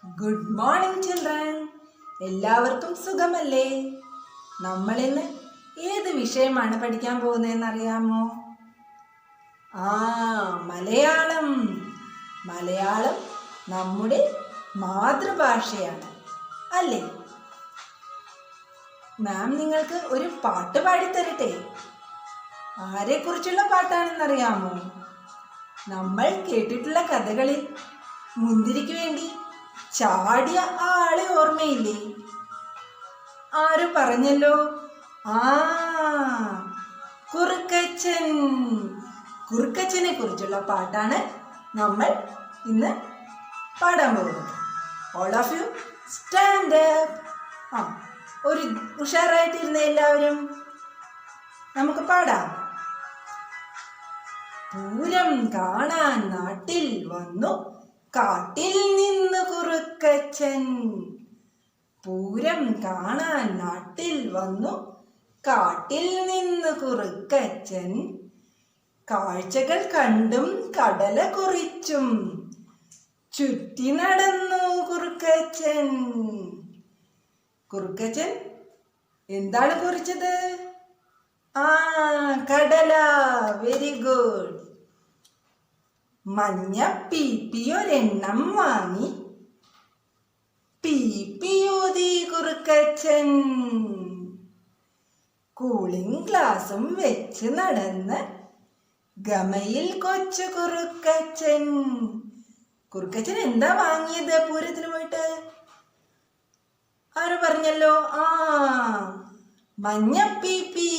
Good morning children. എല്ലാവർക്കും സുഖമല്ലേ? നമ്മളിന്ന് ഏത് വിഷയമാണ് പഠിക്കാൻ പോകുന്നതെന്ന് അറിയാമോ? മലയാളം. മലയാളം നമ്മുടെ മാതൃഭാഷയാണ് അല്ലേ? മാം നിങ്ങൾക്ക് ഒരു പാട്ട് പാടിത്തരട്ടെ. ആരെക്കുറിച്ചുള്ള പാട്ടാണെന്നറിയാമോ? നമ്മൾ കേട്ടിട്ടുള്ള കഥകളിൽ മുന്തിരിക്ക് വേണ്ടി ചാടിയ ആളെ ഓർമ്മയില്ലേ? ആര് പറഞ്ഞല്ലോ? കുറുക്കച്ചൻ. കുറുക്കച്ചനെ കുറിച്ചുള്ള പാട്ടാണ് നമ്മൾ ഇന്ന് പാടാൻ പോകുന്നത്. All of you stand up. ഒരു ഉഷാറായിട്ടിരുന്ന എല്ലാവരും നമുക്ക് പാടാം. പൂരം കാണാൻ നാട്ടിൽ വന്നു കാട്ടിൽ നിന്ന് കുറുക്കച്ചൻ. പൂരം കാണാൻ നാട്ടിൽ വന്നു കാട്ടിൽ നിന്ന് കുറുക്കച്ചൻ. കാഴ്ചകൾ കണ്ടും കടല കുറിച്ചും ചുറ്റി നടന്നു കുറുക്കച്ചൻ. കുറുക്കച്ചൻ എന്താണ് കുറിച്ചത്? കടല. Very good. മഞ്ഞ പീപ്പിയൊരെണ്ണം വാങ്ങി പീപ്പിയൂതി കുറുക്കച്ചൻ. കൂളിംഗ് ഗ്ലാസും വെച്ച് നടന്ന് ഗമയിൽ കൊച്ചു കുറുക്കച്ചൻ. കുറുക്കച്ചൻ എന്താ വാങ്ങിയത് പൂരത്തിന് പോയിട്ട്? ആര് പറഞ്ഞല്ലോ? മഞ്ഞപ്പീപ്പി.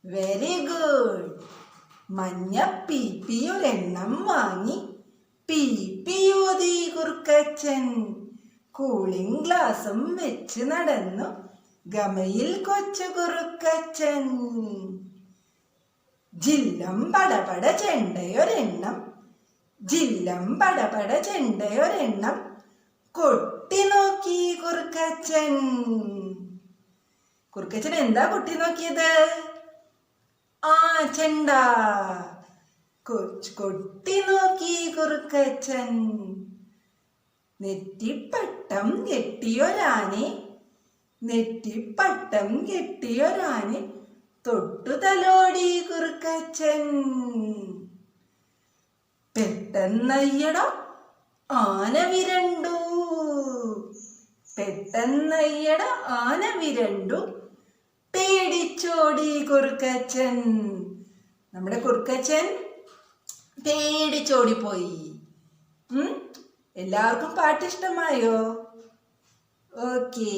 Very good. മഞ്ഞപ്പീപ്പിയൊരെണ്ണം വാങ്ങി പീപ്പിയൂതി കുറുക്കച്ചൻ. കൂളിംഗ് ഗ്ലാസും വെച്ച് നടന്നു ഗമയിൽ കൊച്ചു കുറുക്കച്ചൻ. ജില്ലം പടപട ചെണ്ടയൊരെണ്ണം ജില്ലം പടപട ചെണ്ടയൊരെണ്ണം കൊട്ടി നോക്കി കുറുക്കച്ചൻ. കുറുക്കച്ചൻ എന്താ കൊട്ടി നോക്കിയത്? ചെണ്ട. കൊട്ടി നോക്കി കുറുക്കച്ചൻ. നെറ്റിപ്പട്ടം കെട്ടിയൊരാനെ നെറ്റിപ്പട്ടം കെട്ടിയൊരാനെ തൊട്ടു തലോടി കുറുക്കച്ചൻ. പെട്ടെന്നയ്യട ആന വിരണ്ടു. പെട്ടെന്നയ്യട ആന വിരണ്ടു പേടിച്ചോടി കുറുക്കച്ചൻ. നമ്മുടെ കുറുക്കച്ചൻ പേടിച്ചോടിപ്പോയി. എല്ലാവർക്കും പാട്ട് ഇഷ്ടമായോ? ഓക്കേ.